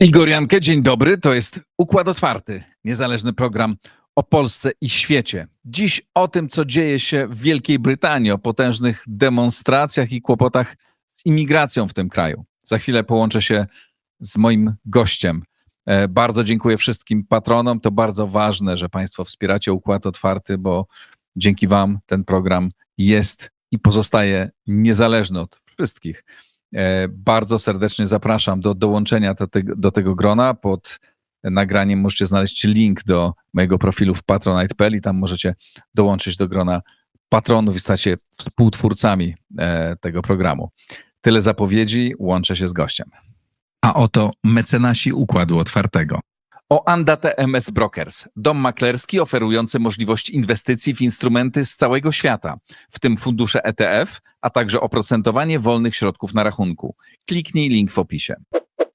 Igor Jankę, dzień dobry. To jest Układ Otwarty, niezależny program o Polsce i świecie. Dziś o tym, co dzieje się w Wielkiej Brytanii, o potężnych demonstracjach i kłopotach z imigracją w tym kraju. Za chwilę połączę się z moim gościem. Bardzo dziękuję wszystkim patronom. To bardzo ważne, że Państwo wspieracie Układ Otwarty, bo dzięki Wam ten program jest i pozostaje niezależny od wszystkich. Bardzo serdecznie zapraszam do dołączenia do tego grona. Pod nagraniem możecie znaleźć link do mojego profilu w patronite.pl i tam możecie dołączyć do grona patronów i stać się współtwórcami tego programu. Tyle zapowiedzi, łączę się z gościem. A oto mecenasi Układu Otwartego. Oanda TMS Brokers, dom maklerski oferujący możliwość inwestycji w instrumenty z całego świata, w tym fundusze ETF, a także oprocentowanie wolnych środków na rachunku. Kliknij link w opisie.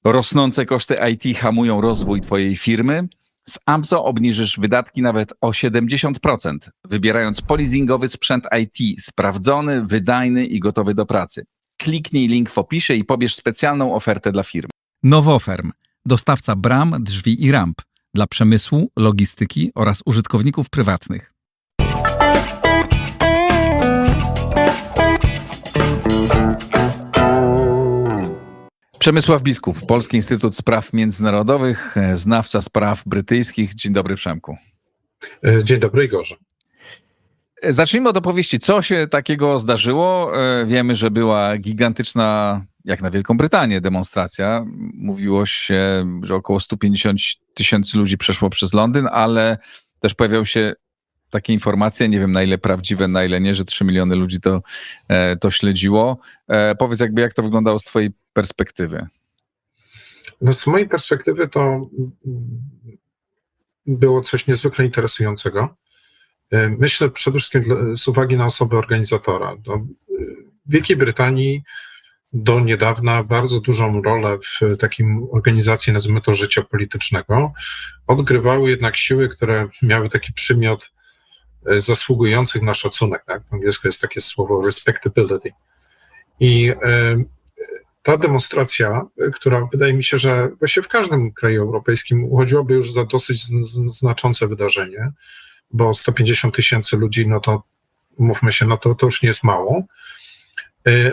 Rosnące koszty IT hamują rozwój Twojej firmy? Z Amzo obniżysz wydatki nawet o 70%, wybierając polizingowy sprzęt IT sprawdzony, wydajny i gotowy do pracy. Kliknij link w opisie i pobierz specjalną ofertę dla firmy. Nowoferm. Dostawca bram, drzwi i ramp dla przemysłu, logistyki oraz użytkowników prywatnych. Przemysław Biskup, Polski Instytut Spraw Międzynarodowych, znawca spraw brytyjskich. Dzień dobry, Przemku. Dzień dobry, Igorze. Zacznijmy od opowieści. Co się takiego zdarzyło? Wiemy, że była gigantyczna, jak na Wielką Brytanię, demonstracja. Mówiło się, że około 150 000 ludzi przeszło przez Londyn, ale też pojawiały się takie informacje, nie wiem na ile prawdziwe, na ile nie, że 3 miliony ludzi to śledziło. Powiedz jak to wyglądało z twojej perspektywy. No, z mojej perspektywy to było coś niezwykle interesującego. Myślę przede wszystkim z uwagi na osobę organizatora. W Wielkiej Brytanii do niedawna bardzo dużą rolę w takim organizacji, nazwijmy to, życia politycznego odgrywały jednak siły, które miały taki przymiot zasługujących na szacunek. Tak? W angielsku jest takie słowo respectability. I ta demonstracja, która wydaje mi się, że właściwie w każdym kraju europejskim uchodziłaby już za dosyć znaczące wydarzenie, bo 150 000 ludzi, no to mówmy się, no to już nie jest mało.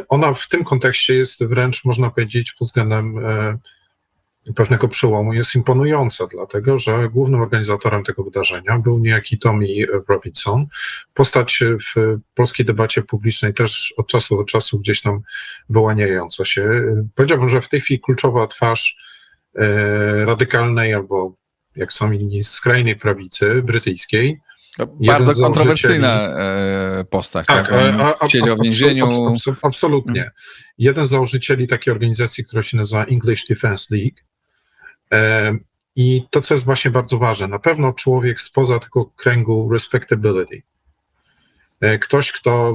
Ona w tym kontekście jest wręcz, można powiedzieć, pod względem pewnego przełomu jest imponująca, dlatego że głównym organizatorem tego wydarzenia był niejaki Tommy Robinson, postać w polskiej debacie publicznej też od czasu do czasu gdzieś tam wyłaniająca się. Powiedziałbym, że w tej chwili kluczowa twarz radykalnej albo, jak są inni, skrajnej prawicy brytyjskiej. Bardzo kontrowersyjna postać. Tak, siedział w więzieniu. Absolutnie. Jeden z założycieli takiej organizacji, która się nazywa English Defence League. I to, co jest właśnie bardzo ważne, na pewno człowiek spoza tego kręgu respectability. Ktoś, kto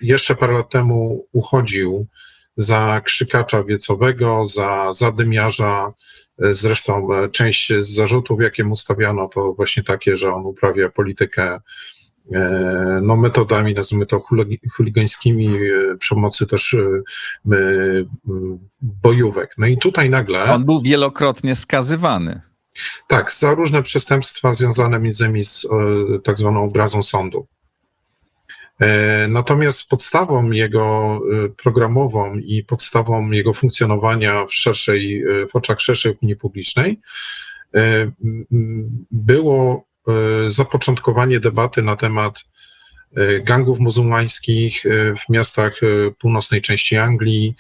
jeszcze parę lat temu uchodził za krzykacza wiecowego, za zadymiarza. Zresztą część z zarzutów, jakie mu stawiano, to właśnie takie, że on uprawia politykę no, metodami, nazwijmy to, chuligańskimi, przemocy też bojówek. No i tutaj nagle... On był wielokrotnie skazywany. Tak, za różne przestępstwa związane między innymi z tak zwaną obrazą sądu. Natomiast podstawą jego programową i podstawą jego funkcjonowania w oczach szerszej opinii publicznej było zapoczątkowanie debaty na temat gangów muzułmańskich w miastach północnej części Anglii,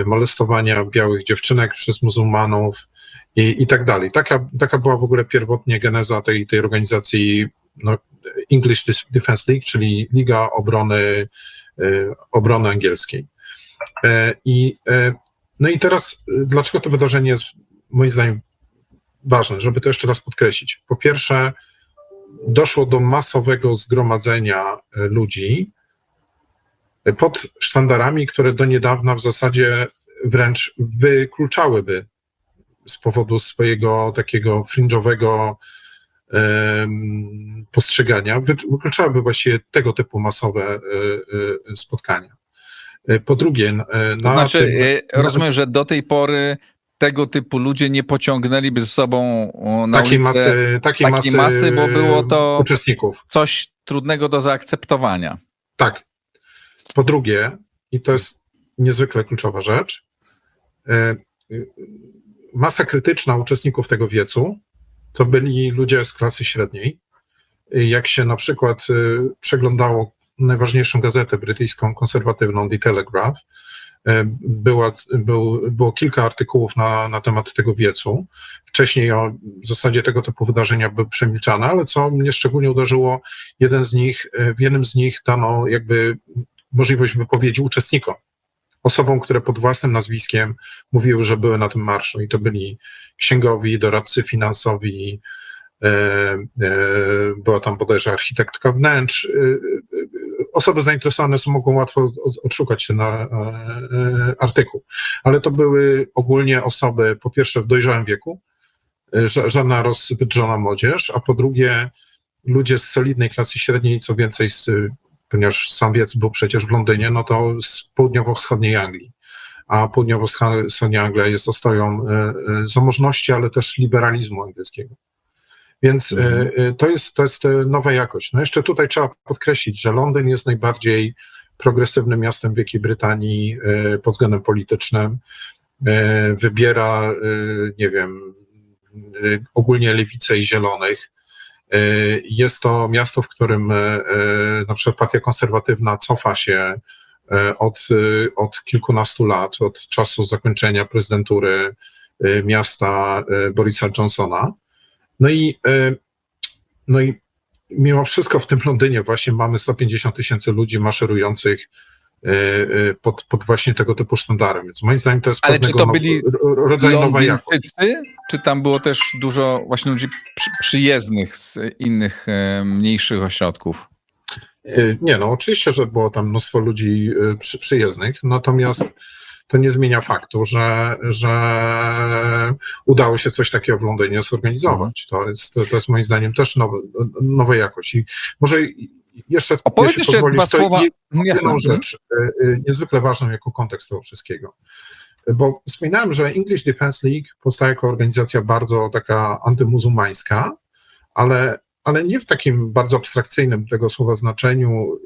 molestowania białych dziewczynek przez muzułmanów i tak dalej. Taka była w ogóle pierwotnie geneza tej organizacji, no, English Defence League, czyli Liga Obrony Angielskiej. No i teraz, dlaczego to wydarzenie jest moim zdaniem ważne, żeby to jeszcze raz podkreślić. Po pierwsze, doszło do masowego zgromadzenia ludzi pod sztandarami, które do niedawna w zasadzie wręcz wykluczałyby z powodu swojego takiego fringe'owego postrzegania, wykluczałyby właściwie tego typu masowe spotkania. Po drugie... Rozumiem, że do tej pory tego typu ludzie nie pociągnęliby ze sobą na takiej ulicę takiej masy, bo było to uczestników. coś trudnego do zaakceptowania. Tak. Po drugie, i to jest niezwykle kluczowa rzecz, masa krytyczna uczestników tego wiecu to byli ludzie z klasy średniej. Jak się na przykład przeglądało najważniejszą gazetę brytyjską, konserwatywną, The Telegraph, było kilka artykułów na temat tego wiecu. Wcześniej o w zasadzie tego typu wydarzenia były przemilczane, ale co mnie szczególnie uderzyło, w jednym z nich dano jakby możliwość wypowiedzi uczestnikom, osobom, które pod własnym nazwiskiem mówiły, że były na tym marszu i to byli księgowi, doradcy finansowi, była tam bodajże architektka wnętrz. Osoby zainteresowane mogą łatwo odszukać ten artykuł, ale to były ogólnie osoby, po pierwsze w dojrzałym wieku, żadna rozwydrzona młodzież, a po drugie ludzie z solidnej klasy średniej, co więcej, ponieważ sam wiec był przecież w Londynie, no to z południowo-wschodniej Anglii, a południowo-wschodnia Anglia jest ostoją zamożności, ale też liberalizmu angielskiego. Więc to jest nowa jakość. No jeszcze tutaj trzeba podkreślić, że Londyn jest najbardziej progresywnym miastem Wielkiej Brytanii pod względem politycznym. Wybiera, nie wiem, ogólnie lewicę i zielonych. Jest to miasto, w którym na przykład partia konserwatywna cofa się od kilkunastu lat, od czasu zakończenia prezydentury miasta Borisa Johnsona. No i mimo wszystko w tym Londynie właśnie mamy 150 000 ludzi maszerujących pod właśnie tego typu sztandarem, więc moim zdaniem to jest Ale czy to byli rodzaj nowa jakość. Czy tam było też dużo właśnie ludzi przyjezdnych z innych mniejszych ośrodków? Nie, no oczywiście, że było tam mnóstwo ludzi przyjezdnych, natomiast to nie zmienia faktu, że udało się coś takiego w Londynie zorganizować. To jest moim zdaniem też nowa jakość. I może jeszcze, opowiedz jeszcze dwa słowa. Jedną rzecz niezwykle ważną jako kontekst tego wszystkiego. Bo wspominałem, że English Defence League powstała jako organizacja bardzo taka antymuzułmańska, ale nie w takim bardzo abstrakcyjnym tego słowa znaczeniu,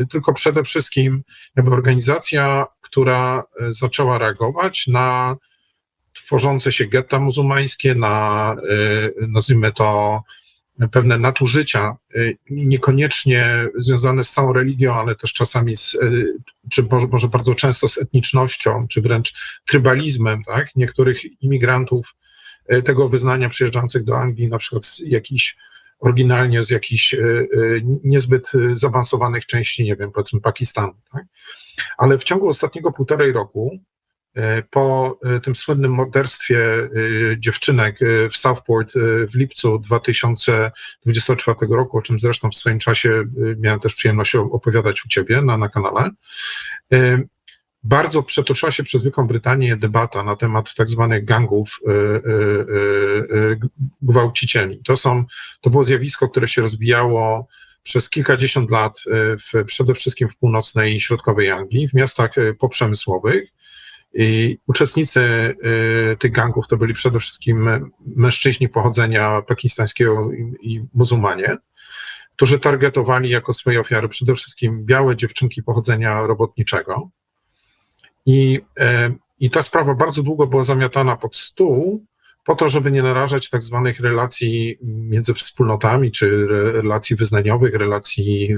tylko przede wszystkim jakby organizacja, która zaczęła reagować na tworzące się getta muzułmańskie, na, nazwijmy to, pewne nadużycia, niekoniecznie związane z całą religią, ale też czasami czy może bardzo często z etnicznością, czy wręcz trybalizmem, tak? Niektórych imigrantów tego wyznania przyjeżdżających do Anglii, na przykład oryginalnie z jakichś niezbyt zaawansowanych części, nie wiem, powiedzmy Pakistanu. Tak? Ale w ciągu ostatniego 1,5 roku, po tym słynnym morderstwie dziewczynek w Southport w lipcu 2024 roku, o czym zresztą w swoim czasie miałem też przyjemność opowiadać u ciebie na kanale, bardzo przetoczyła się przez Wielką Brytanię debata na temat tak zwanych gangów gwałcicieli. To było zjawisko, które się rozwijało przez kilkadziesiąt lat przede wszystkim w północnej i środkowej Anglii, w miastach poprzemysłowych. I uczestnicy tych gangów to byli przede wszystkim mężczyźni pochodzenia pakistańskiego i muzułmanie, którzy targetowali jako swoje ofiary przede wszystkim białe dziewczynki pochodzenia robotniczego. I ta sprawa bardzo długo była zamiatana pod stół po to, żeby nie narażać tak zwanych relacji między wspólnotami, czy relacji wyznaniowych, relacji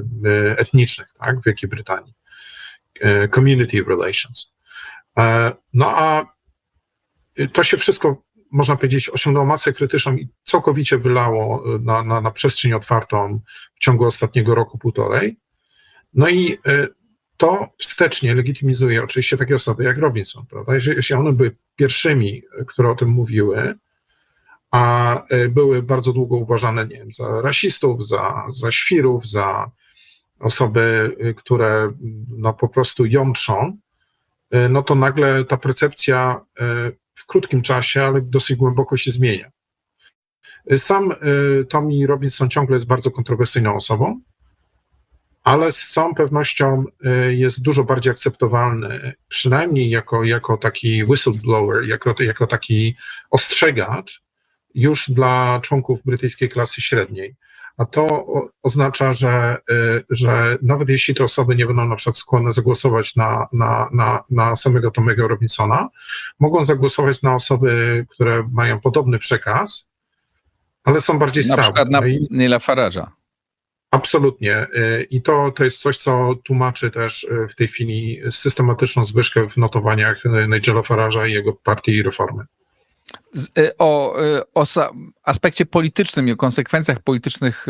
etnicznych, tak, w Wielkiej Brytanii. Community relations. No a to się wszystko, można powiedzieć, osiągnęło masę krytyczną i całkowicie wylało na przestrzeń otwartą w ciągu ostatniego roku, 1,5. No i to wstecznie legitymizuje oczywiście takie osoby jak Robinson, prawda? Jeśli one były pierwszymi, które o tym mówiły, a były bardzo długo uważane, nie wiem, za rasistów, za świrów, za osoby, które no, po prostu jątrzą, no to nagle ta percepcja w krótkim czasie, ale dosyć głęboko się zmienia. Sam Tommy Robinson ciągle jest bardzo kontrowersyjną osobą, ale z całą pewnością jest dużo bardziej akceptowalny, przynajmniej jako taki whistleblower, jako taki ostrzegacz już dla członków brytyjskiej klasy średniej. A to oznacza, że nawet jeśli te osoby nie będą na przykład skłonne zagłosować na samego Tommy'ego Robinsona, mogą zagłosować na osoby, które mają podobny przekaz, ale są bardziej Na stałe. przykład na Neila Farage'a. Absolutnie. I to jest coś, co tłumaczy też w tej chwili systematyczną zwyżkę w notowaniach Nigela Farage'a i jego partii Reformy. O aspekcie politycznym i o konsekwencjach politycznych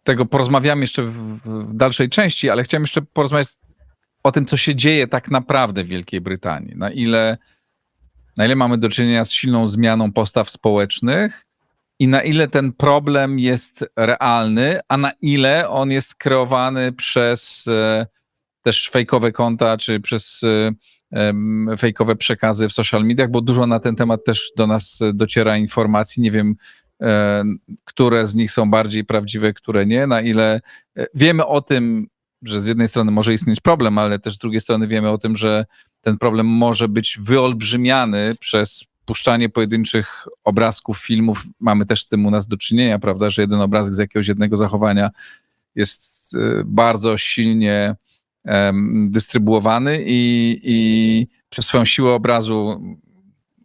tego porozmawiamy jeszcze w dalszej części, ale chciałem jeszcze porozmawiać o tym, co się dzieje tak naprawdę w Wielkiej Brytanii. Na ile mamy do czynienia z silną zmianą postaw społecznych i na ile ten problem jest realny, a na ile on jest kreowany przez też fejkowe konta, czy przez fejkowe przekazy w social mediach, bo dużo na ten temat też do nas dociera informacji. Nie wiem, które z nich są bardziej prawdziwe, które nie, na ile wiemy o tym, że z jednej strony może istnieć problem, ale też z drugiej strony wiemy o tym, że ten problem może być wyolbrzymiany przez puszczanie pojedynczych obrazków, filmów. Mamy też z tym u nas do czynienia, prawda, że jeden obrazek z jakiegoś jednego zachowania jest bardzo silnie dystrybuowany i przez swoją siłę obrazu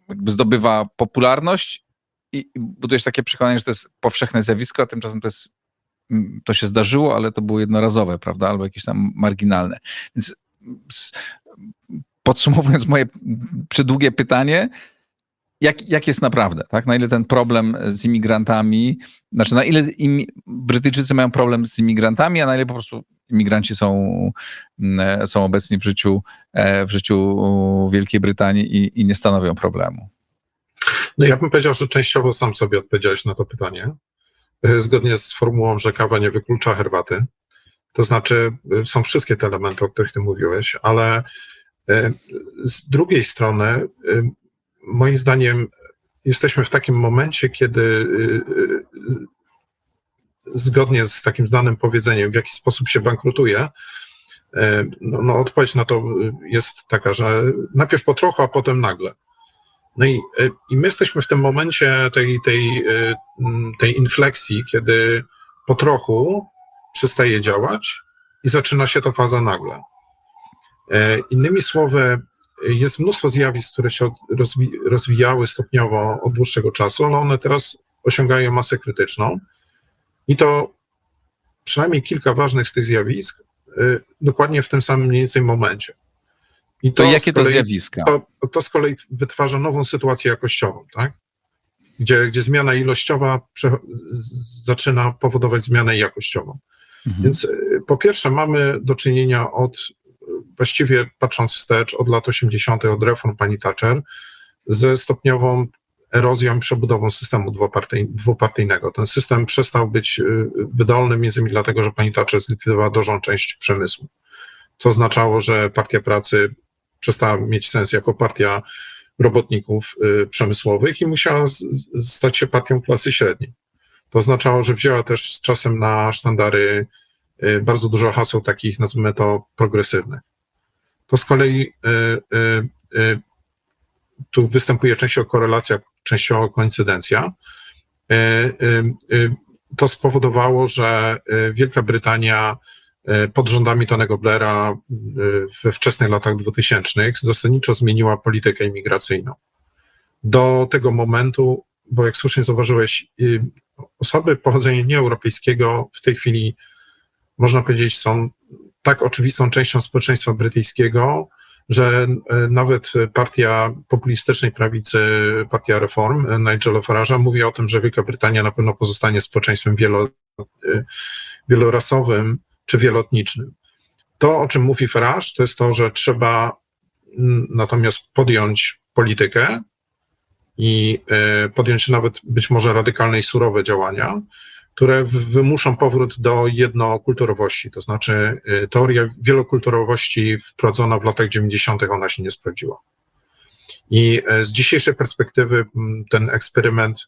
jakby zdobywa popularność i buduje się takie przekonanie, że to jest powszechne zjawisko, a tymczasem to się zdarzyło, ale to było jednorazowe, prawda, albo jakieś tam marginalne. Więc podsumowując moje przedługie pytanie, jak jest naprawdę, tak? Na ile ten problem z imigrantami, znaczy na ile Brytyjczycy mają problem z imigrantami, a na ile po prostu imigranci są obecni w życiu Wielkiej Brytanii i nie stanowią problemu? No ja bym powiedział, że częściowo sam sobie odpowiedziałeś na to pytanie. Zgodnie z formułą, że kawa nie wyklucza herbaty. To znaczy są wszystkie te elementy, o których ty mówiłeś, ale z drugiej strony moim zdaniem jesteśmy w takim momencie, kiedy zgodnie z takim znanym powiedzeniem, w jaki sposób się bankrutuje, no odpowiedź na to jest taka, że najpierw po trochu, a potem nagle. No i my jesteśmy w tym momencie tej infleksji, kiedy po trochu przestaje działać i zaczyna się ta faza nagle. Innymi słowy, jest mnóstwo zjawisk, które się rozwijały stopniowo od dłuższego czasu, ale one teraz osiągają masę krytyczną i to przynajmniej kilka ważnych z tych zjawisk dokładnie w tym samym mniej więcej momencie. I to jakie to zjawiska? To z kolei wytwarza nową sytuację jakościową, tak? Gdzie zmiana ilościowa zaczyna powodować zmianę jakościową. Więc po pierwsze mamy do czynienia właściwie patrząc wstecz, od lat 80., od reform pani Thatcher, ze stopniową erozją i przebudową systemu dwupartyjnego. Ten system przestał być wydolny między innymi dlatego, że pani Thatcher zlikwidowała dużą część przemysłu, co oznaczało, że Partia Pracy przestała mieć sens jako partia robotników przemysłowych i musiała stać się partią klasy średniej. To oznaczało, że wzięła też z czasem na sztandary bardzo dużo haseł takich, nazwijmy to, progresywnych. To z kolei tu występuje częściowo korelacja, częściowo koincydencja. To spowodowało, że Wielka Brytania pod rządami Tonego Blaira we wczesnych latach 2000 zasadniczo zmieniła politykę imigracyjną. Do tego momentu, bo jak słusznie zauważyłeś, osoby pochodzenia nieeuropejskiego w tej chwili, można powiedzieć, są tak oczywistą częścią społeczeństwa brytyjskiego, że nawet partia populistycznej prawicy, partia Reform, Nigela Farage'a, mówi o tym, że Wielka Brytania na pewno pozostanie społeczeństwem wielorasowym czy wieloetnicznym. To, o czym mówi Farage, to jest to, że trzeba natomiast podjąć politykę i podjąć nawet być może radykalne i surowe działania, które wymuszą powrót do jednokulturowości. To znaczy teoria wielokulturowości wprowadzona w latach 90. ona się nie sprawdziła. I z dzisiejszej perspektywy ten eksperyment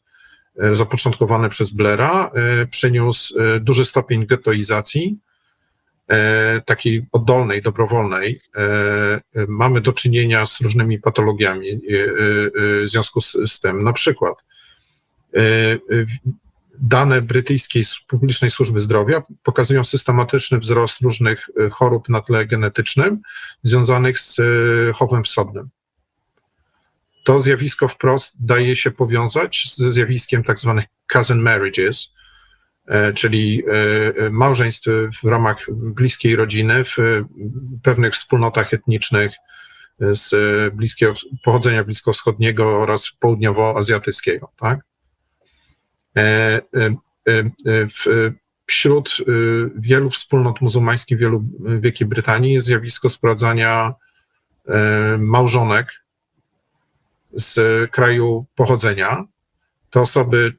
zapoczątkowany przez Blaira przyniósł duży stopień gettoizacji takiej oddolnej, dobrowolnej, mamy do czynienia z różnymi patologiami w związku z tym. Na przykład dane brytyjskiej publicznej służby zdrowia pokazują systematyczny wzrost różnych chorób na tle genetycznym związanych z chowem wsodnym. To zjawisko wprost daje się powiązać ze zjawiskiem tak zwanych cousin marriages, czyli małżeństw w ramach bliskiej rodziny, w pewnych wspólnotach etnicznych z pochodzenia bliskowschodniego oraz południowoazjatyckiego. Tak? Wśród wielu wspólnot muzułmańskich w Wielkiej Brytanii jest zjawisko sprowadzania małżonek z kraju pochodzenia. Te osoby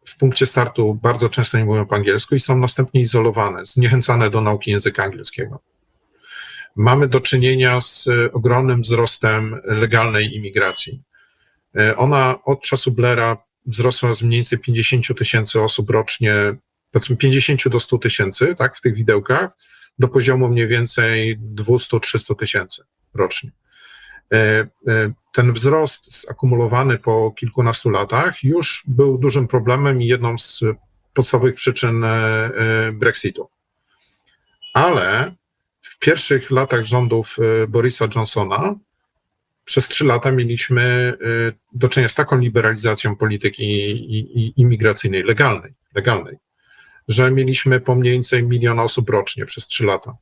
w punkcie startu bardzo często nie mówią po angielsku i są następnie izolowane, zniechęcane do nauki języka angielskiego. Mamy do czynienia z ogromnym wzrostem legalnej imigracji. Ona od czasu Blaira wzrosła z mniej więcej 50 000 osób rocznie, powiedzmy 50 do 100 000, tak, w tych widełkach, do poziomu mniej więcej 200-300 000 rocznie. Ten wzrost zakumulowany po kilkunastu latach już był dużym problemem i jedną z podstawowych przyczyn Brexitu. Ale w pierwszych latach rządów Borisa Johnsona przez 3 lata mieliśmy do czynienia z taką liberalizacją polityki imigracyjnej, legalnej, że mieliśmy po mniej więcej 1 000 000 osób rocznie przez 3 lata.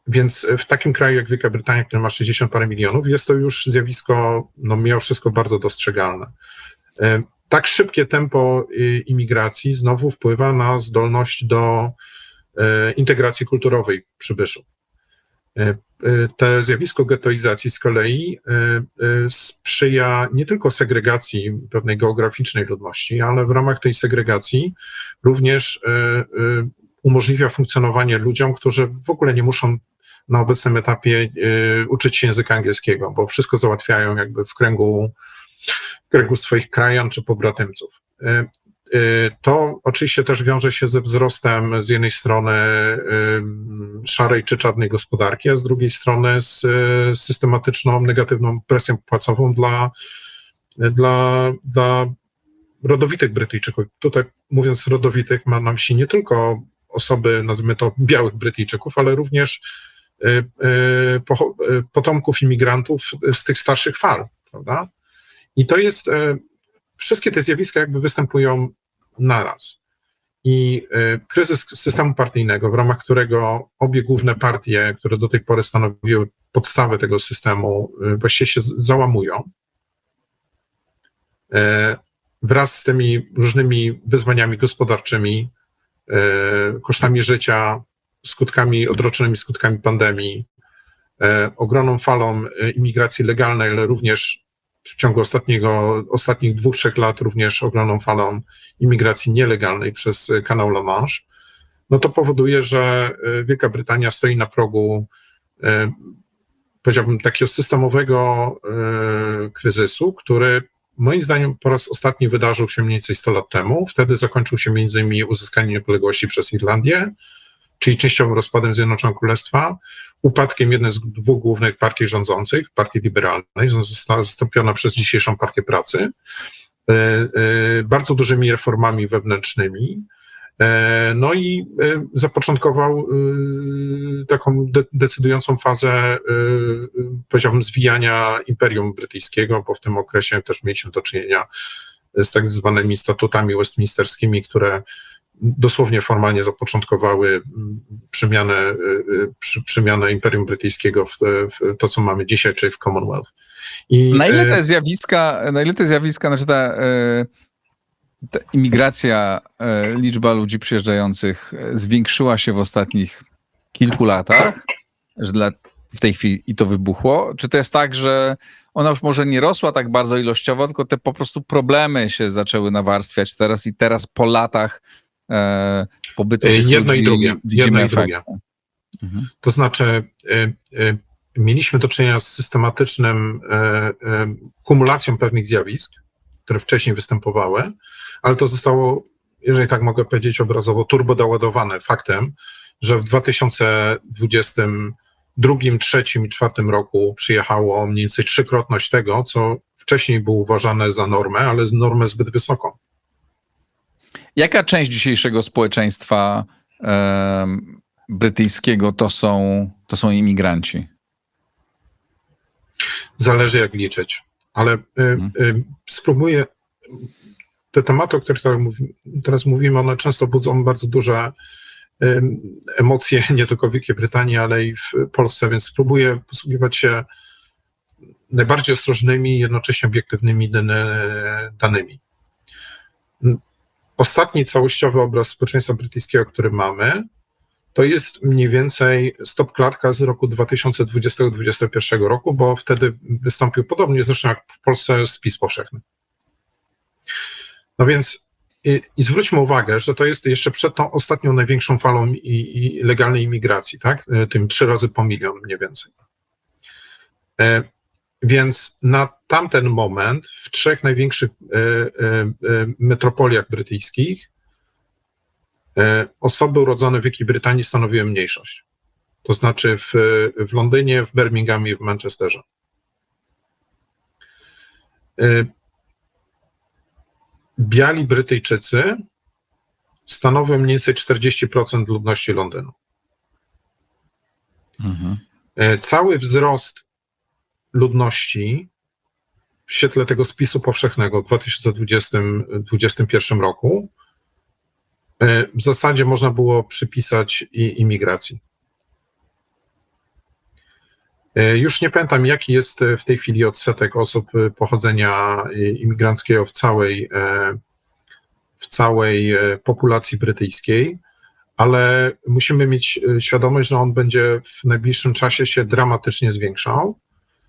Więc w takim kraju jak Wielka Brytania, który ma 60 parę milionów, jest to już zjawisko, no mimo wszystko, bardzo dostrzegalne. Tak szybkie tempo imigracji znowu wpływa na zdolność do integracji kulturowej przybyszów. To zjawisko ghettoizacji z kolei sprzyja nie tylko segregacji pewnej geograficznej ludności, ale w ramach tej segregacji również umożliwia funkcjonowanie ludziom, którzy w ogóle nie muszą na obecnym etapie uczyć się języka angielskiego, bo wszystko załatwiają jakby w kręgu swoich krajan czy pobratymców. To oczywiście też wiąże się ze wzrostem z jednej strony szarej czy czarnej gospodarki, a z drugiej strony z systematyczną negatywną presją płacową dla rodowitych Brytyjczyków. Tutaj mówiąc rodowitych, mam na myśli nie tylko osoby, nazwijmy to białych Brytyjczyków, ale również potomków imigrantów z tych starszych fal, prawda? I to jest, wszystkie te zjawiska jakby występują naraz. I kryzys systemu partyjnego, w ramach którego obie główne partie, które do tej pory stanowiły podstawę tego systemu, właściwie się załamują, wraz z tymi różnymi wyzwaniami gospodarczymi, kosztami życia, odroczonymi skutkami pandemii, ogromną falą imigracji legalnej, ale również w ciągu ostatnich 2-3 lat również ogromną falą imigracji nielegalnej przez kanał La Manche, no to powoduje, że Wielka Brytania stoi na progu, powiedziałbym, takiego systemowego kryzysu, który moim zdaniem po raz ostatni wydarzył się mniej więcej 100 lat temu. Wtedy zakończył się między innymi uzyskaniem niepodległości przez Irlandię, czyli częściowym rozpadem Zjednoczonego Królestwa, upadkiem jednej z 2 głównych partii rządzących, partii liberalnej, została zastąpiona przez dzisiejszą Partię Pracy, bardzo dużymi reformami wewnętrznymi, no i zapoczątkował taką decydującą fazę, powiedziałbym, zwijania Imperium Brytyjskiego, bo w tym okresie też mieliśmy do czynienia z tak zwanymi statutami westminsterskimi, które dosłownie formalnie zapoczątkowały przemianę Imperium Brytyjskiego w to, co mamy dzisiaj, czyli w Commonwealth. Na ile te zjawiska, znaczy ta imigracja, liczba ludzi przyjeżdżających zwiększyła się w ostatnich kilku latach, że w tej chwili i to wybuchło? Czy to jest tak, że ona już może nie rosła tak bardzo ilościowo, tylko te po prostu problemy się zaczęły nawarstwiać teraz po latach pobytu jedno ludzi i drugie. widzimy Jedno i drugie. Mhm. To znaczy mieliśmy do czynienia z systematycznym kumulacją pewnych zjawisk, które wcześniej występowały, ale to zostało jeżeli tak mogę powiedzieć obrazowo, turbo doładowane faktem, że w 2022, 2023 i 2024 roku przyjechało mniej więcej trzykrotność tego, co wcześniej było uważane za normę, ale normę zbyt wysoką. Jaka część dzisiejszego społeczeństwa brytyjskiego to są imigranci? Zależy jak liczyć, ale spróbuję. Te tematy, o których teraz mówimy, one często budzą bardzo duże emocje, nie tylko w Wielkiej Brytanii, ale i w Polsce, więc spróbuję posługiwać się najbardziej ostrożnymi, jednocześnie obiektywnymi danymi. Ostatni całościowy obraz społeczeństwa brytyjskiego, który mamy, to jest mniej więcej stopklatka z roku 2020-2021 roku, bo wtedy wystąpił podobnie zresztą jak w Polsce spis powszechny. No więc i zwróćmy uwagę, że to jest jeszcze przed tą ostatnią największą falą i legalnej imigracji, tak? Tym 3 razy po milion mniej więcej. Więc na tamten moment w 3 największych metropoliach brytyjskich osoby urodzone w Wielkiej Brytanii stanowiły mniejszość. To znaczy w Londynie, w Birminghamie i w Manchesterze. Biali Brytyjczycy stanowią mniej więcej 40% ludności Londynu. Mhm. Cały wzrost ludności w świetle tego spisu powszechnego w 2021 roku w zasadzie można było przypisać imigracji. Już nie pamiętam, jaki jest w tej chwili odsetek osób pochodzenia imigranckiego w całej populacji brytyjskiej, ale musimy mieć świadomość, że on będzie w najbliższym czasie się dramatycznie zwiększał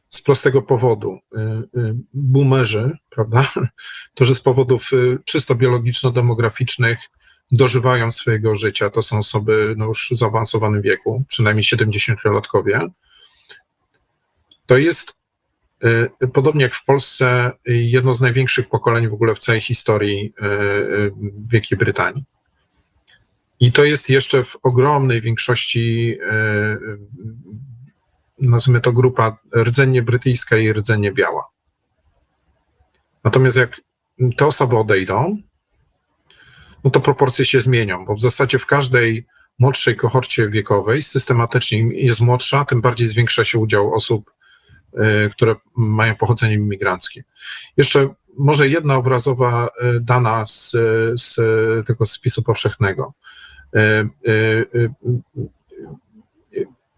z prostego powodu. Boomerzy, prawda, to że z powodów czysto biologiczno-demograficznych dożywają swojego życia, to są osoby już w zaawansowanym wieku, przynajmniej 70-latkowie. To jest, podobnie jak w Polsce, jedno z największych pokoleń w ogóle w całej historii Wielkiej Brytanii. I to jest jeszcze w ogromnej większości, nazwijmy to grupa rdzennie brytyjska i rdzennie biała. Natomiast jak te osoby odejdą, no to proporcje się zmienią, bo w zasadzie w każdej młodszej kohorcie wiekowej systematycznie im jest młodsza, tym bardziej zwiększa się udział osób, które mają pochodzenie imigranckie. Jeszcze może jedna obrazowa dana z tego spisu powszechnego.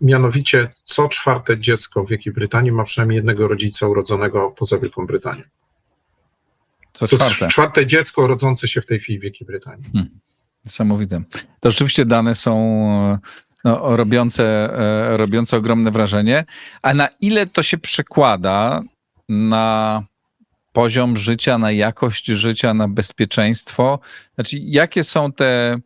Mianowicie co 4. dziecko w Wielkiej Brytanii ma przynajmniej jednego rodzica urodzonego poza Wielką Brytanią. Co 4. 4. dziecko rodzące się w tej chwili w Wielkiej Brytanii. Niesamowite. To rzeczywiście dane są robiące ogromne wrażenie. A na ile to się przekłada na poziom życia, na jakość życia, na bezpieczeństwo? Znaczy, jakie są te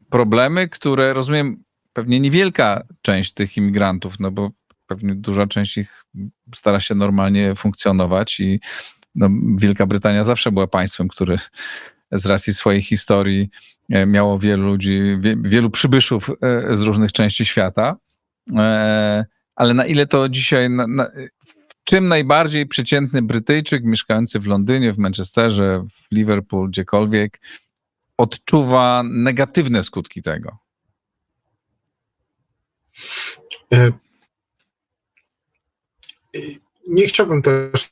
problemy, które, rozumiem, pewnie niewielka część tych imigrantów, no bo pewnie duża część ich stara się normalnie funkcjonować i Wielka Brytania zawsze była państwem, które z racji swojej historii miało wielu ludzi, wielu przybyszów z różnych części świata, ale na ile to dzisiaj, w czym najbardziej przeciętny Brytyjczyk mieszkający w Londynie, w Manchesterze, w Liverpool, gdziekolwiek odczuwa negatywne skutki tego? Nie chciałbym też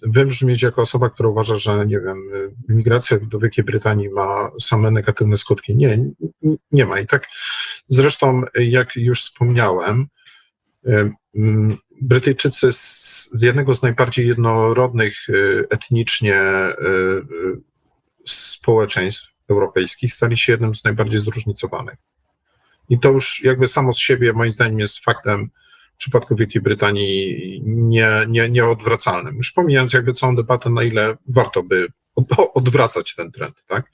wybrzmieć jako osoba, która uważa, że nie wiem, imigracja do Wielkiej Brytanii ma same negatywne skutki. Nie ma. I tak zresztą, jak już wspomniałem, Brytyjczycy z jednego z najbardziej jednorodnych etnicznie społeczeństw europejskich stali się jednym z najbardziej zróżnicowanych. I to już jakby samo z siebie, moim zdaniem, jest faktem w przypadku Wielkiej Brytanii nieodwracalnym. Już pomijając jakby całą debatę, na ile warto by odwracać ten trend, tak?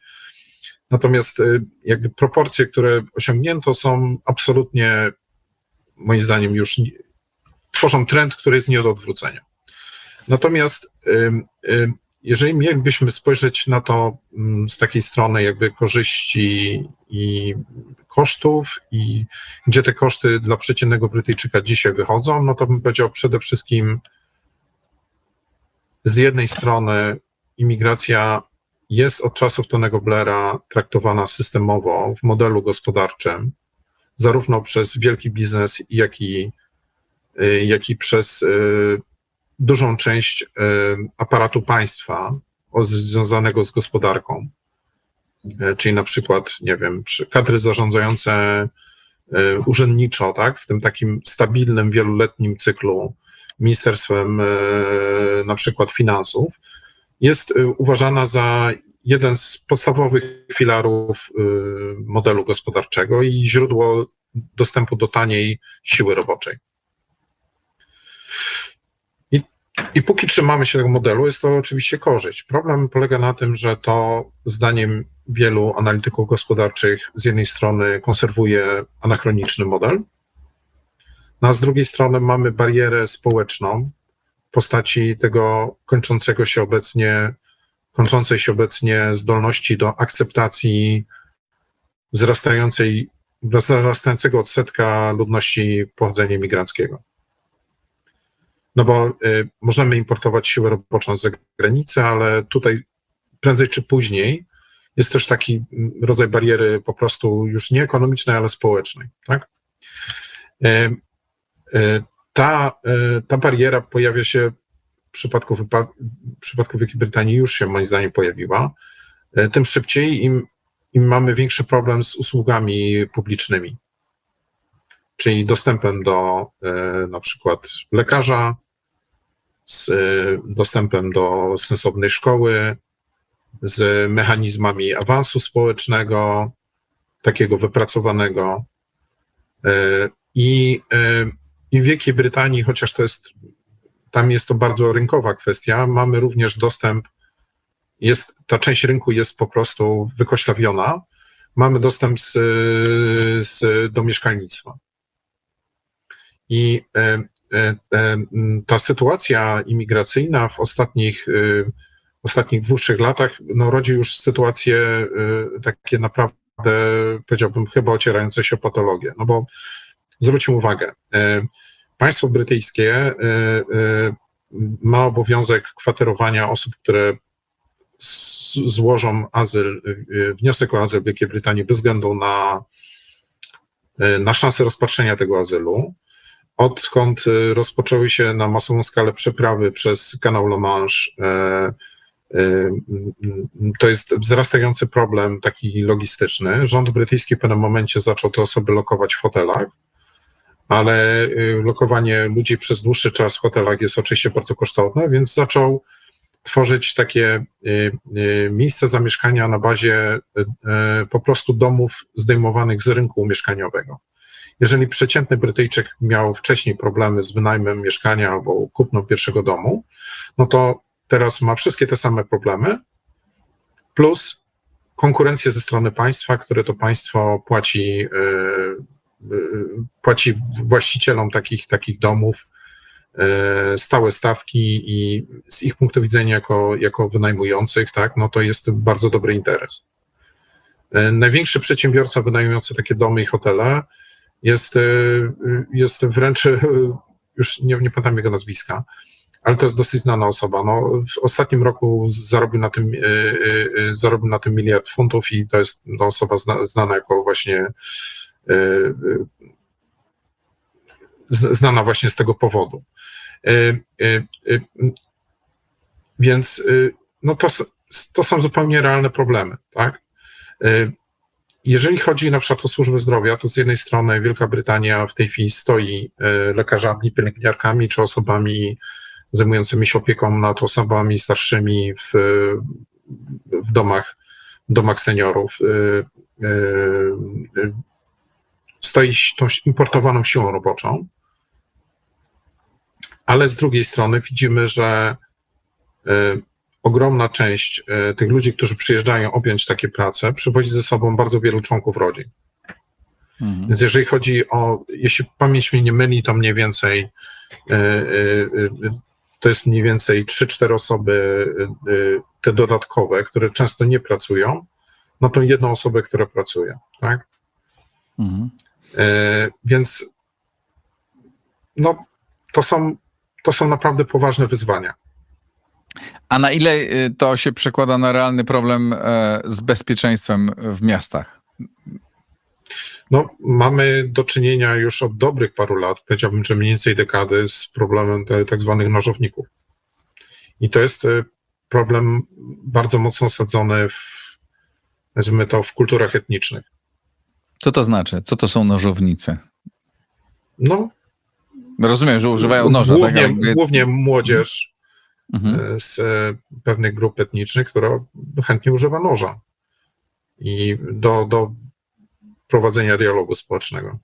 Natomiast jakby proporcje, które osiągnięto, są absolutnie, moim zdaniem, już tworzą trend, który jest nie do odwrócenia. Natomiast jeżeli mielibyśmy spojrzeć na to z takiej strony jakby korzyści i kosztów i gdzie te koszty dla przeciętnego Brytyjczyka dzisiaj wychodzą, no to bym powiedział przede wszystkim z jednej strony imigracja jest od czasów Tonego Blaira traktowana systemowo w modelu gospodarczym, zarówno przez wielki biznes, jak i przez dużą część aparatu państwa związanego z gospodarką, czyli na przykład, nie wiem, kadry zarządzające urzędniczo, tak, w tym takim stabilnym, wieloletnim cyklu ministerstwem na przykład finansów, jest uważana za jeden z podstawowych filarów modelu gospodarczego i źródło dostępu do taniej siły roboczej. I póki trzymamy się tego modelu, jest to oczywiście korzyść. Problem polega na tym, że to zdaniem wielu analityków gospodarczych z jednej strony konserwuje anachroniczny model, no a z drugiej strony mamy barierę społeczną w postaci tego kończącej się obecnie zdolności do akceptacji wzrastającego odsetka ludności pochodzenia imigranckiego. No bo możemy importować siłę roboczą z zagranicy, ale tutaj prędzej czy później jest też taki rodzaj bariery po prostu już nie ekonomicznej, ale społecznej, tak? Ta bariera pojawia się w przypadku Wielkiej Brytanii, już się moim zdaniem pojawiła, tym szybciej im mamy większy problem z usługami publicznymi, czyli dostępem do na przykład lekarza, z dostępem do sensownej szkoły, z mechanizmami awansu społecznego, takiego wypracowanego. I w Wielkiej Brytanii, chociaż tam jest to bardzo rynkowa kwestia, mamy również dostęp, ta część rynku jest po prostu wykoślawiona, mamy dostęp do mieszkalnictwa. I ta sytuacja imigracyjna w ostatnich 2-3 latach rodzi już sytuacje takie naprawdę, powiedziałbym, chyba ocierające się o patologię. No bo zwróćmy uwagę, państwo brytyjskie ma obowiązek kwaterowania osób, które złożą wniosek o azyl w Wielkiej Brytanii bez względu na szansę rozpatrzenia tego azylu. Odkąd rozpoczęły się na masową skalę przeprawy przez kanał La Manche, to jest wzrastający problem taki logistyczny. Rząd brytyjski w pewnym momencie zaczął te osoby lokować w hotelach, ale lokowanie ludzi przez dłuższy czas w hotelach jest oczywiście bardzo kosztowne, więc zaczął tworzyć takie miejsca zamieszkania na bazie po prostu domów zdejmowanych z rynku mieszkaniowego. Jeżeli przeciętny Brytyjczyk miał wcześniej problemy z wynajmem mieszkania albo kupnem pierwszego domu, no to teraz ma wszystkie te same problemy, plus konkurencję ze strony państwa, które to państwo płaci właścicielom takich domów stałe stawki i z ich punktu widzenia jako wynajmujących, tak, no to jest bardzo dobry interes. Największy przedsiębiorca wynajmujący takie domy i hotele jest wręcz, już nie pamiętam jego nazwiska, ale to jest dosyć znana osoba. No, w ostatnim roku zarobił na tym £1 miliard i to jest osoba znana jako właśnie znana właśnie z tego powodu. Więc no to są zupełnie realne problemy, tak? Jeżeli chodzi na przykład o służbę zdrowia, to z jednej strony Wielka Brytania w tej chwili stoi lekarzami, pielęgniarkami czy osobami zajmującymi się opieką nad osobami starszymi w domach seniorów. Stoi tą importowaną siłą roboczą, ale z drugiej strony widzimy, że ogromna część tych ludzi, którzy przyjeżdżają objąć takie prace, przywozi ze sobą bardzo wielu członków rodzin. Mhm. Więc jeżeli chodzi jeśli pamięć mnie nie myli, to mniej więcej to jest mniej więcej 3-4 osoby, te dodatkowe, które często nie pracują, no to jedną osobę, która pracuje, tak? Mhm. Więc no, to są naprawdę poważne wyzwania. A na ile to się przekłada na realny problem z bezpieczeństwem w miastach? No, mamy do czynienia już od dobrych paru lat, powiedziałbym, że mniej więcej dekady, z problemem tak zwanych nożowników. I to jest problem bardzo mocno osadzony nazwijmy to, w kulturach etnicznych. Co to znaczy? Co to są nożownicy? No, Rozumiem, że używają noża. Głównie młodzież Mhm. z pewnych grup etnicznych, która chętnie używa noża i do prowadzenia dialogu społecznego.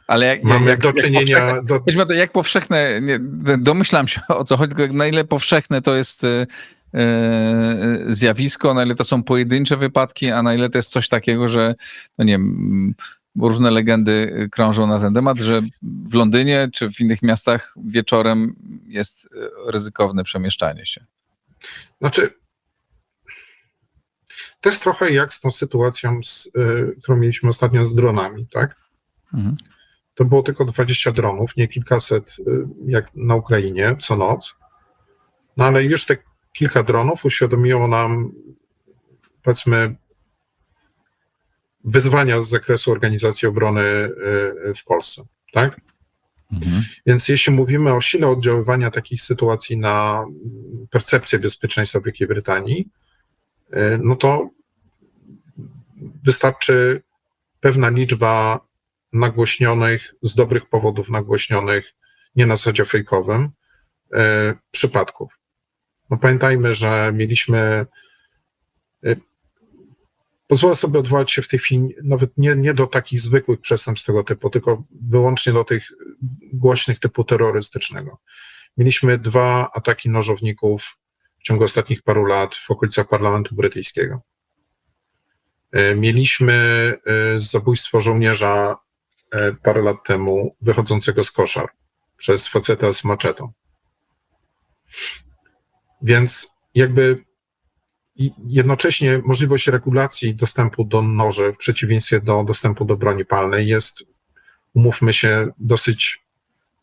Ale Mamy do czynienia... Jak powszechne, domyślam się, o co chodzi, tylko na ile powszechne to jest zjawisko, na ile to są pojedyncze wypadki, a na ile to jest coś takiego, że no nie wiem, różne legendy krążą na ten temat, że w Londynie czy w innych miastach wieczorem jest ryzykowne przemieszczanie się. Znaczy, to jest trochę jak z tą sytuacją, którą mieliśmy ostatnio z dronami, tak? Mhm. To było tylko 20 dronów, nie kilkaset jak na Ukrainie co noc, no ale już te kilka dronów uświadomiło nam, powiedzmy, wyzwania z zakresu organizacji obrony w Polsce, tak? Mhm. Więc jeśli mówimy o sile oddziaływania takich sytuacji na percepcję bezpieczeństwa w Wielkiej Brytanii, no to wystarczy pewna liczba nagłośnionych, z dobrych powodów nagłośnionych, nie na zasadzie fejkowym, przypadków. No pamiętajmy, że mieliśmy... Pozwolę sobie odwołać się w tej chwili nawet nie do takich zwykłych przestępstw tego typu, tylko wyłącznie do tych głośnych typu terrorystycznego. Mieliśmy 2 ataki nożowników w ciągu ostatnich paru lat w okolicach Parlamentu Brytyjskiego. Mieliśmy zabójstwo żołnierza parę lat temu wychodzącego z koszar przez faceta z maczetą. Więc jakby jednocześnie możliwość regulacji dostępu do noży w przeciwieństwie do dostępu do broni palnej jest, umówmy się,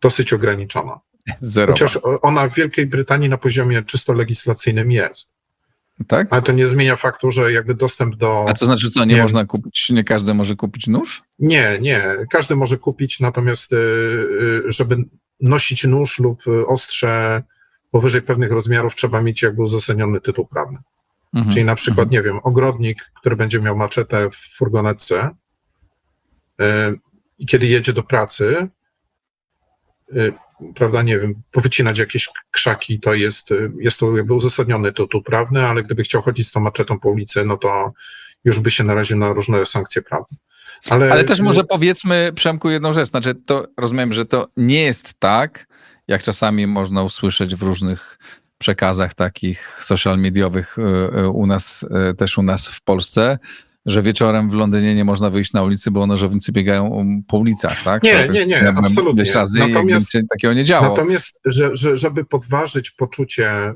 dosyć ograniczona. Zerowa. Chociaż ona w Wielkiej Brytanii na poziomie czysto legislacyjnym jest. Tak? Ale to nie zmienia faktu, że jakby dostęp do... A to znaczy co, nie można kupić, nie każdy może kupić nóż? Nie. Każdy może kupić, natomiast żeby nosić nóż lub ostrze powyżej pewnych rozmiarów, trzeba mieć jakby uzasadniony tytuł prawny. Mhm. Czyli na przykład, nie wiem, ogrodnik, który będzie miał maczetę w furgonetce i kiedy jedzie do pracy, prawda, nie wiem, powycinać jakieś krzaki, to jest to jakby uzasadniony tytuł prawny, ale gdyby chciał chodzić z tą maczetą po ulicy, no to już by się naraził na różne sankcje prawne. Ale też może powiedzmy, Przemku, jedną rzecz. Znaczy, to rozumiem, że to nie jest tak, jak czasami można usłyszeć w różnych przekazach takich social mediowych też u nas w Polsce, że wieczorem w Londynie nie można wyjść na ulicy, bo nożownicy biegają po ulicach, tak? Nie, absolutnie. Natomiast się takiego nie działo. Natomiast, żeby podważyć poczucie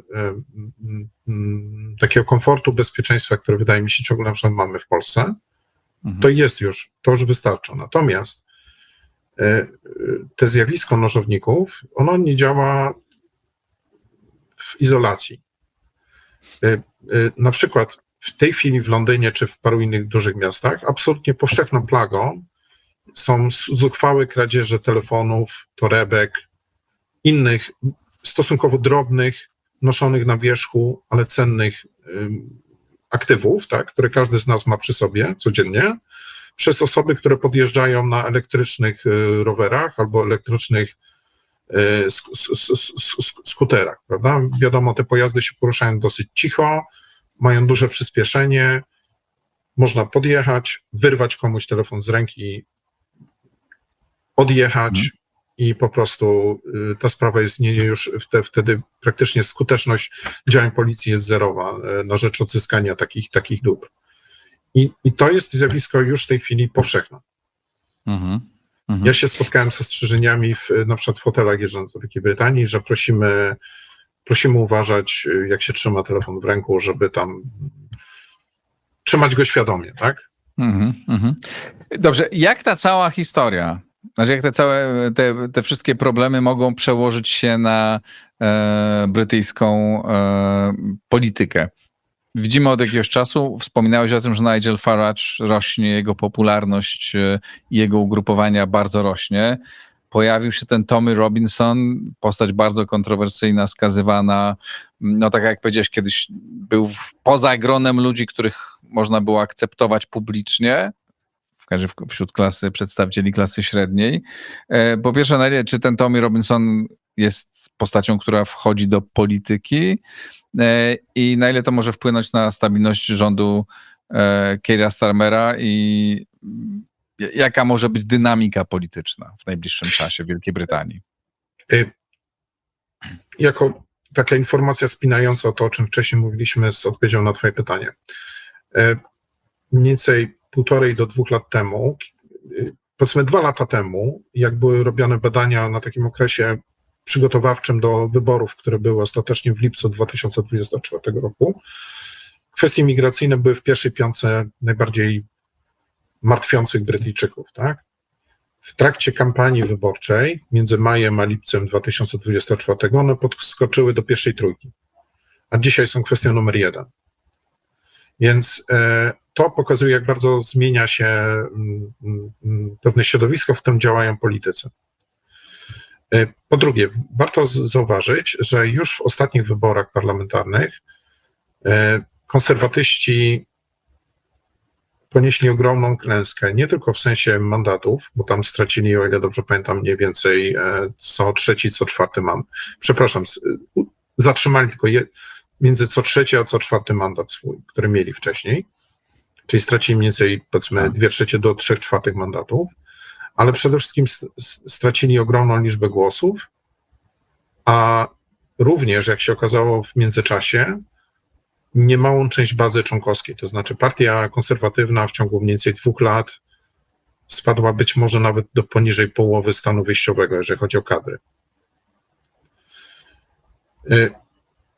takiego komfortu, bezpieczeństwa, które wydaje mi się ciągle na przykład mamy w Polsce, to już wystarcza. Natomiast to zjawisko nożowników, ono nie działa w izolacji. Na przykład w tej chwili w Londynie czy w paru innych dużych miastach absolutnie powszechną plagą są zuchwałe kradzieże telefonów, torebek, innych stosunkowo drobnych, noszonych na wierzchu, ale cennych aktywów, tak, które każdy z nas ma przy sobie codziennie, przez osoby, które podjeżdżają na elektrycznych rowerach albo elektrycznych skuterach, prawda? Wiadomo, te pojazdy się poruszają dosyć cicho, mają duże przyspieszenie, można podjechać, wyrwać komuś telefon z ręki, odjechać i po prostu ta sprawa jest już wtedy praktycznie skuteczność działań policji jest zerowa na rzecz odzyskania takich dóbr. I to jest zjawisko już w tej chwili powszechne. Mhm. Ja się spotkałem z ostrzeżeniami na przykład w hotelach jeżdżących w Wielkiej Brytanii, że prosimy uważać, jak się trzyma telefon w ręku, żeby tam trzymać go świadomie, tak? Dobrze, jak ta cała historia, znaczy jak te wszystkie problemy mogą przełożyć się na brytyjską politykę? Widzimy od jakiegoś czasu, wspominałeś o tym, że Nigel Farage rośnie, jego popularność i jego ugrupowania bardzo rośnie. Pojawił się ten Tommy Robinson, postać bardzo kontrowersyjna, skazywana, no tak jak powiedziałeś, kiedyś był poza gronem ludzi, których można było akceptować publicznie, wśród przedstawicieli klasy średniej. Po pierwsze, czy ten Tommy Robinson jest postacią, która wchodzi do polityki i na ile to może wpłynąć na stabilność rządu Keira Starmera i jaka może być dynamika polityczna w najbliższym czasie w Wielkiej Brytanii? Jako taka informacja spinająca o to, o czym wcześniej mówiliśmy z odpowiedzią na twoje pytanie. Mniej więcej 1,5 do 2 lat temu, powiedzmy 2 lata temu, jak były robione badania na takim okresie przygotowawczym do wyborów, które były ostatecznie w lipcu 2024 roku, kwestie migracyjne były w pierwszej 5 najbardziej martwiących Brytyjczyków, tak? W trakcie kampanii wyborczej między majem a lipcem 2024 one podskoczyły do pierwszej 3, a dzisiaj są kwestią numer 1. Więc to pokazuje, jak bardzo zmienia się pewne środowisko, w którym działają politycy. Po drugie, warto zauważyć, że już w ostatnich wyborach parlamentarnych konserwatyści ponieśli ogromną klęskę, nie tylko w sensie mandatów, bo tam stracili, o ile dobrze pamiętam, mniej więcej co 3., co 4 zatrzymali tylko między co 3. a co 4 mandat swój, który mieli wcześniej, czyli stracili mniej więcej, powiedzmy, 2/3 do 3/4 mandatów, ale przede wszystkim stracili ogromną liczbę głosów, a również, jak się okazało w międzyczasie, niemałą część bazy członkowskiej, to znaczy partia konserwatywna w ciągu mniej więcej 2 lat spadła być może nawet do poniżej połowy stanu wyjściowego, jeżeli chodzi o kadry.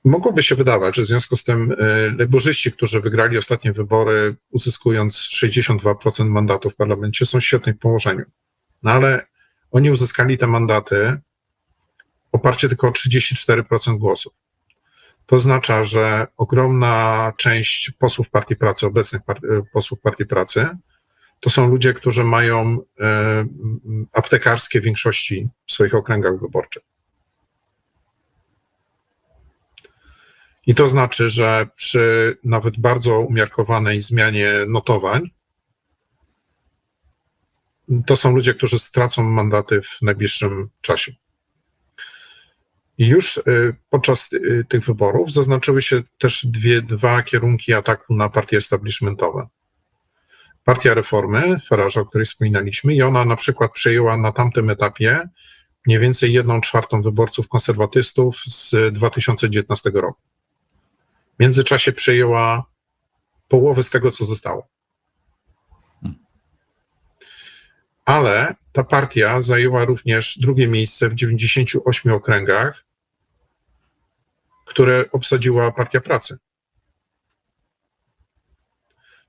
Mogłoby się wydawać, że w związku z tym lejborzyści, którzy wygrali ostatnie wybory, uzyskując 62% mandatów w parlamencie, są w świetnym położeniu. No ale oni uzyskali te mandaty oparcie tylko o 34% głosów. To oznacza, że ogromna część posłów Partii Pracy, obecnych posłów Partii Pracy, to są ludzie, którzy mają aptekarskie większości w swoich okręgach wyborczych. I to znaczy, że przy nawet bardzo umiarkowanej zmianie notowań, to są ludzie, którzy stracą mandaty w najbliższym czasie. I już podczas tych wyborów zaznaczyły się też dwa kierunki ataku na partie establishmentowe. Partia Reformy, Farage'a, o której wspominaliśmy, i ona na przykład przejęła na tamtym etapie mniej więcej 1/4 wyborców konserwatystów z 2019 roku. W międzyczasie przejęła połowę z tego, co zostało. Ale ta partia zajęła również 2. miejsce w 98 okręgach, które obsadziła Partia Pracy.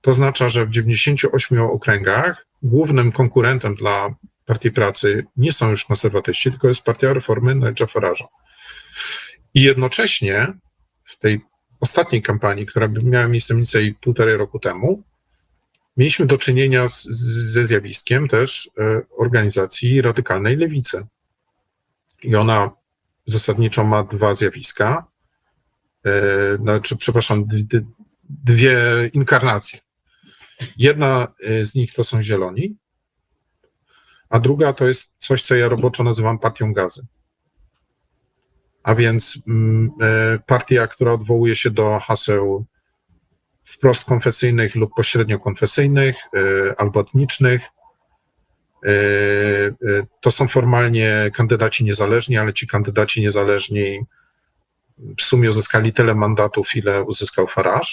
To oznacza, że w 98 okręgach głównym konkurentem dla Partii Pracy nie są już konserwatyści, tylko jest Partia Reformy Nigela Farage'a. I jednocześnie w tej ostatniej kampanii, która miała miejsce mniej więcej 1,5 roku temu, mieliśmy do czynienia ze zjawiskiem też organizacji radykalnej lewicy. I ona zasadniczo ma 2 zjawiska, dwie inkarnacje. Jedna z nich to są Zieloni, a druga to jest coś, co ja roboczo nazywam partią gazy. A więc partia, która odwołuje się do haseł wprost konfesyjnych lub pośrednio konfesyjnych albo etnicznych. To są formalnie kandydaci niezależni, ale ci kandydaci niezależni w sumie uzyskali tyle mandatów, ile uzyskał Farage.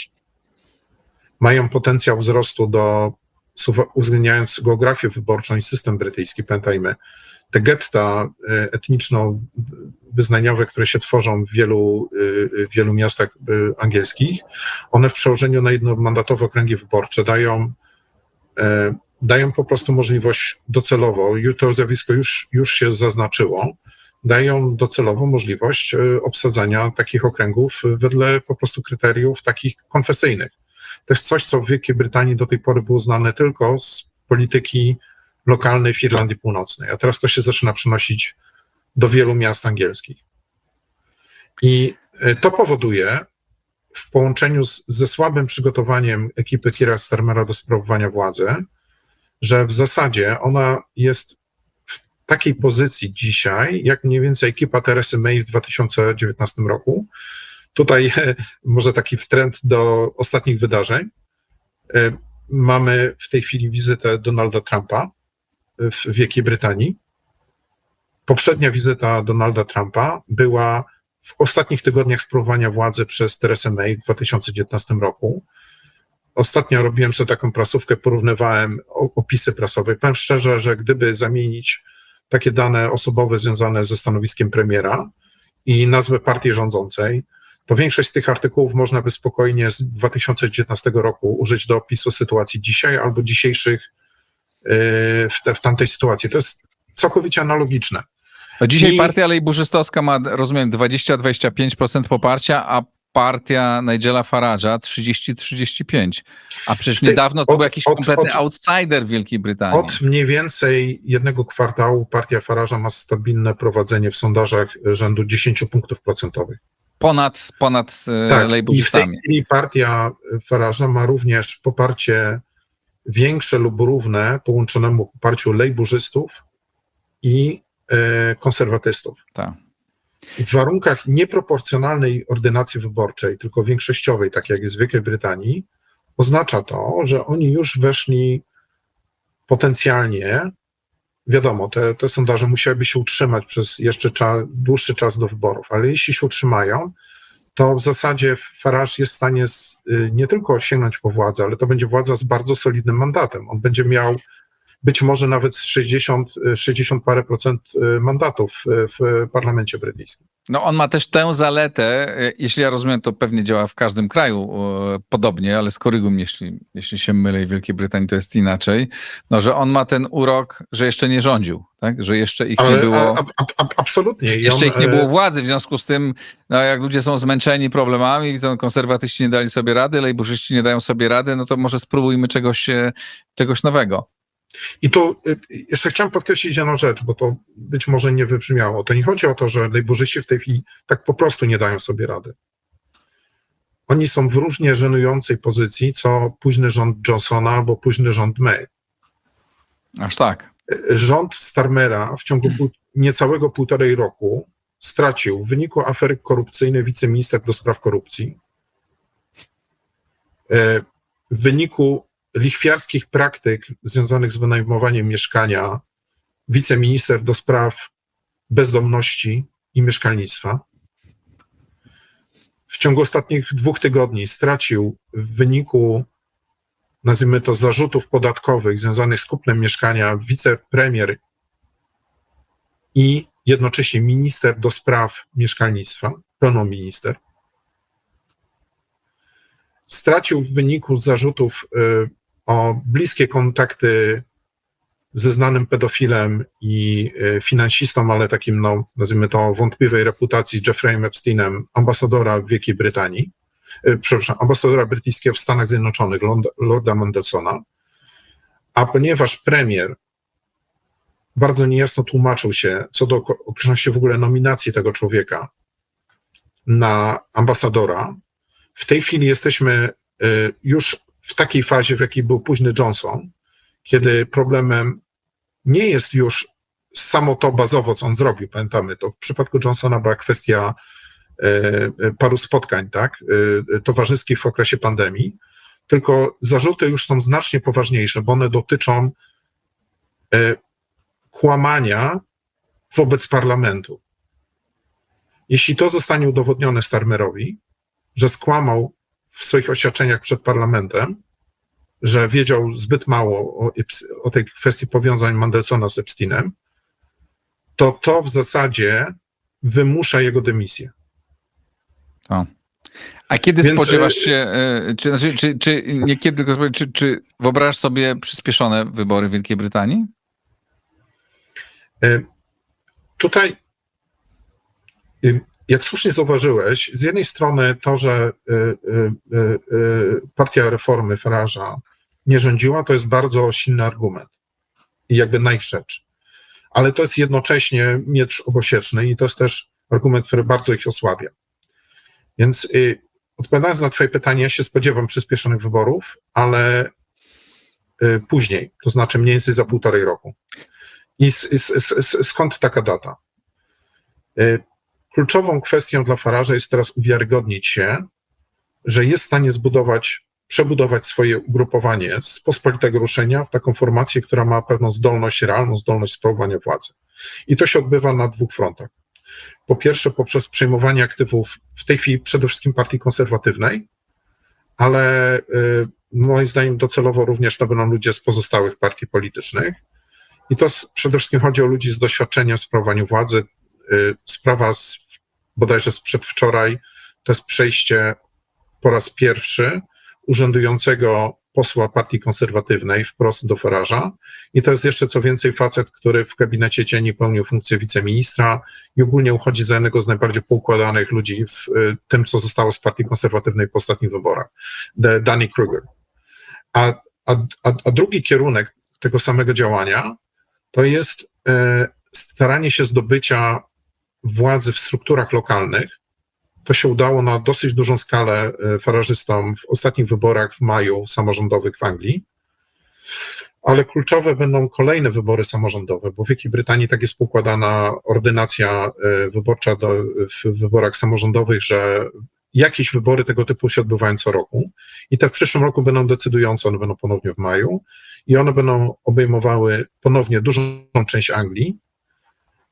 Mają potencjał wzrostu do uwzględniając geografię wyborczą i system brytyjski, pamiętajmy, te getta etniczno-wyznaniowe, które się tworzą w wielu miastach angielskich, one w przełożeniu na jednomandatowe okręgi wyborcze dają po prostu możliwość docelowo, to zjawisko już się zaznaczyło, dają docelowo możliwość obsadzania takich okręgów wedle po prostu kryteriów takich konfesyjnych. To jest coś, co w Wielkiej Brytanii do tej pory było znane tylko z polityki lokalnej w Irlandii Północnej, a teraz to się zaczyna przenosić do wielu miast angielskich. To powoduje w połączeniu ze słabym przygotowaniem ekipy Keira Starmera do sprawowania władzy, że w zasadzie ona jest w takiej pozycji dzisiaj, jak mniej więcej ekipa Teresy May w 2019 roku. Tutaj może taki wtręt do ostatnich wydarzeń. Mamy w tej chwili wizytę Donalda Trumpa w Wielkiej Brytanii. Poprzednia wizyta Donalda Trumpa była w ostatnich tygodniach sprawowania władzy przez Teresę May w 2019 roku. Ostatnio robiłem sobie taką prasówkę, porównywałem opisy prasowe. Powiem szczerze, że gdyby zamienić takie dane osobowe związane ze stanowiskiem premiera i nazwę partii rządzącej, to większość z tych artykułów można by spokojnie z 2019 roku użyć do opisu sytuacji dzisiaj albo dzisiejszych w tamtej sytuacji. To jest całkowicie analogiczne. Dzisiaj partia lejburzystowska ma, rozumiem, 20-25% poparcia, a partia Nigela Farage'a 30-35%. A przecież niedawno to był jakiś kompletny outsider w Wielkiej Brytanii. Od mniej więcej jednego kwartału partia Farage'a ma stabilne prowadzenie w sondażach rzędu 10 punktów procentowych. Ponad tak, lejburzystami. I w tej chwili partia Farage'a ma również poparcie większe lub równe połączonemu poparciu lejburzystów i konserwatystów. Tak. W warunkach nieproporcjonalnej ordynacji wyborczej, tylko większościowej, tak jak jest w Wielkiej Brytanii, oznacza to, że oni już weszli potencjalnie, wiadomo, te sondaże musiałyby się utrzymać przez jeszcze dłuższy czas do wyborów, ale jeśli się utrzymają, to w zasadzie Farage jest w stanie nie tylko sięgnąć po władzę, ale to będzie władza z bardzo solidnym mandatem. On będzie miał być może nawet 60 parę procent mandatów w parlamencie brytyjskim. No on ma też tę zaletę, jeśli ja rozumiem, to pewnie działa w każdym kraju podobnie, ale skoryguj mnie, jeśli się mylę i w Wielkiej Brytanii to jest inaczej, no że on ma ten urok, że jeszcze nie rządził, tak? Że jeszcze ich nie było. Absolutnie. Jeszcze ich nie było władzy, w związku z tym, no jak ludzie są zmęczeni problemami, widzą, konserwatyści nie dali sobie rady, lejburzyści nie dają sobie rady, no to może spróbujmy czegoś nowego. I tu jeszcze chciałem podkreślić jedną rzecz, bo to być może nie wybrzmiało. To nie chodzi o to, że lejburzyści w tej chwili tak po prostu nie dają sobie rady. Oni są w równie żenującej pozycji, co późny rząd Johnsona albo późny rząd May. Aż tak. Rząd Starmera w ciągu niecałego 1,5 roku stracił w wyniku afery korupcyjnej wiceminister do spraw korupcji. W wyniku lichwiarskich praktyk związanych z wynajmowaniem mieszkania wiceminister do spraw bezdomności i mieszkalnictwa. W ciągu ostatnich 2 tygodni stracił w wyniku, nazwijmy to, zarzutów podatkowych związanych z kupnem mieszkania wicepremier i jednocześnie minister do spraw mieszkalnictwa, pełnominister. Stracił w wyniku zarzutów o bliskie kontakty ze znanym pedofilem i finansistą, ale takim, no, nazwijmy to, wątpliwej reputacji, Jeffreyem Epsteinem, ambasadora w Wielkiej Brytanii, ambasadora brytyjskiego w Stanach Zjednoczonych, Lorda Mandelsona, a ponieważ premier bardzo niejasno tłumaczył się co do okoliczności w ogóle nominacji tego człowieka na ambasadora, w tej chwili jesteśmy już w takiej fazie, w jakiej był późny Johnson, kiedy problemem nie jest już samo to bazowo, co on zrobił, pamiętamy to. W przypadku Johnsona była kwestia paru spotkań, tak, towarzyskich w okresie pandemii, tylko zarzuty już są znacznie poważniejsze, bo one dotyczą kłamania wobec parlamentu. Jeśli to zostanie udowodnione Starmerowi, że skłamał w swoich oświadczeniach przed parlamentem, że wiedział zbyt mało o tej kwestii powiązań Mandelsona z Epsteinem, to w zasadzie wymusza jego dymisję. O. A kiedy spodziewasz się, czy nie kiedy, tylko czy wyobrażasz sobie przyspieszone wybory w Wielkiej Brytanii? Tutaj, jak słusznie zauważyłeś, z jednej strony to, że Partia Reformy Farage'a nie rządziła, to jest bardzo silny argument i jakby na ich rzecz. Ale to jest jednocześnie miecz obosieczny i to jest też argument, który bardzo ich osłabia. Więc odpowiadając na twoje pytanie, ja się spodziewam przyspieszonych wyborów, ale później, to znaczy mniej więcej za 1,5 roku. I skąd taka data? Kluczową kwestią dla Farage'a jest teraz uwiarygodnić się, że jest w stanie przebudować swoje ugrupowanie z pospolitego ruszenia w taką formację, która ma pewną zdolność, realną zdolność sprawowania władzy. I to się odbywa na 2 frontach. Po pierwsze, poprzez przejmowanie aktywów w tej chwili przede wszystkim partii konserwatywnej, ale moim zdaniem docelowo również to będą ludzie z pozostałych partii politycznych. I to przede wszystkim chodzi o ludzi z doświadczeniem w sprawowaniu władzy. Sprawa bodajże z przedwczoraj to jest przejście po raz pierwszy urzędującego posła partii konserwatywnej wprost do Farage'a. I to jest jeszcze co więcej facet, który w gabinecie cieni pełnił funkcję wiceministra i ogólnie uchodzi za jednego z najbardziej poukładanych ludzi w tym, co zostało z partii konserwatywnej po ostatnich wyborach. Danny Kruger. A drugi kierunek tego samego działania to jest staranie się zdobycia władzy w strukturach lokalnych. To się udało na dosyć dużą skalę farażystom w ostatnich wyborach w maju samorządowych w Anglii, ale kluczowe będą kolejne wybory samorządowe, bo w Wielkiej Brytanii tak jest poukładana ordynacja wyborcza w wyborach samorządowych, że jakieś wybory tego typu się odbywają co roku i te w przyszłym roku będą decydujące, one będą ponownie w maju i one będą obejmowały ponownie dużą część Anglii,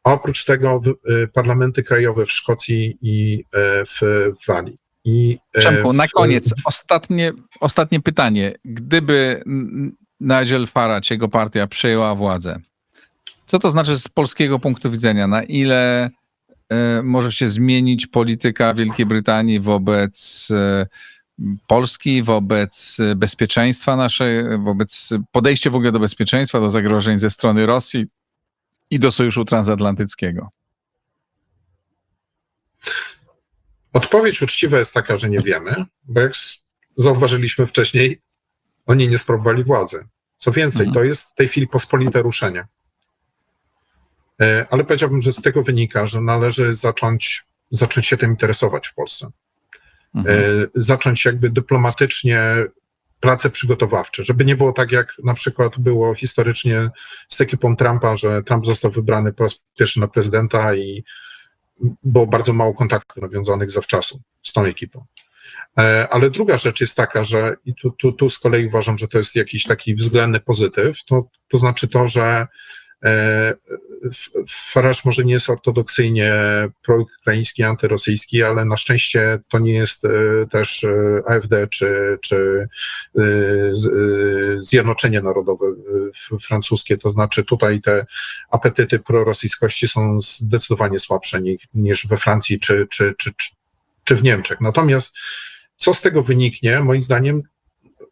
a oprócz tego parlamenty krajowe w Szkocji i w Walii. Przemku, na koniec, ostatnie pytanie. Gdyby Nigel Farage, jego partia, przejęła władzę, co to znaczy z polskiego punktu widzenia? Na ile może się zmienić polityka Wielkiej Brytanii wobec Polski, wobec bezpieczeństwa naszej, wobec podejścia w ogóle do bezpieczeństwa, do zagrożeń ze strony Rosji i do Sojuszu Transatlantyckiego? Odpowiedź uczciwa jest taka, że nie wiemy, bo jak zauważyliśmy wcześniej, oni nie sprawowali władzy. Co więcej, to jest w tej chwili pospolite ruszenie. Ale powiedziałbym, że z tego wynika, że należy zacząć się tym interesować w Polsce. Zacząć jakby dyplomatycznie prace przygotowawcze, żeby nie było tak, jak na przykład było historycznie z ekipą Trumpa, że Trump został wybrany po raz pierwszy na prezydenta i było bardzo mało kontaktów nawiązanych zawczasu z tą ekipą. Ale druga rzecz jest taka, że i tu z kolei uważam, że to jest jakiś taki względny pozytyw, to znaczy to, że Farage może nie jest ortodoksyjnie proukraiński, antyrosyjski, ale na szczęście to nie jest też AfD czy Zjednoczenie Narodowe francuskie, to znaczy tutaj te apetyty prorosyjskości są zdecydowanie słabsze niż we Francji czy w Niemczech. Natomiast co z tego wyniknie, moim zdaniem,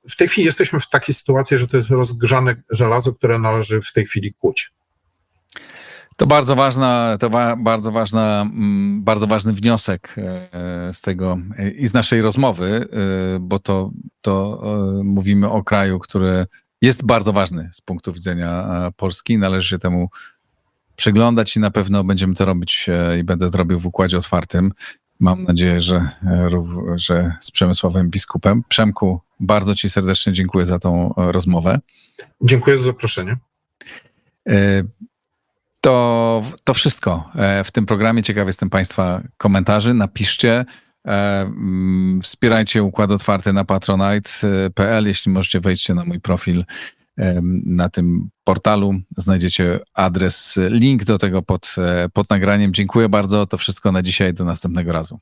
w tej chwili jesteśmy w takiej sytuacji, że to jest rozgrzane żelazo, które należy w tej chwili kuć. To bardzo ważny wniosek z tego i z naszej rozmowy, bo to mówimy o kraju, który jest bardzo ważny z punktu widzenia Polski. Należy się temu przyglądać i na pewno będziemy to robić i będę to robił w układzie otwartym. Mam nadzieję, że z Przemysławem Biskupem. Przemku, bardzo ci serdecznie dziękuję za tą rozmowę. Dziękuję za zaproszenie. To wszystko w tym programie. Ciekaw jestem Państwa komentarzy. Napiszcie. Wspierajcie Układ Otwarty na patronite.pl. Jeśli możecie, wejdźcie na mój profil na tym portalu. Znajdziecie adres, link do tego pod nagraniem. Dziękuję bardzo. To wszystko na dzisiaj. Do następnego razu.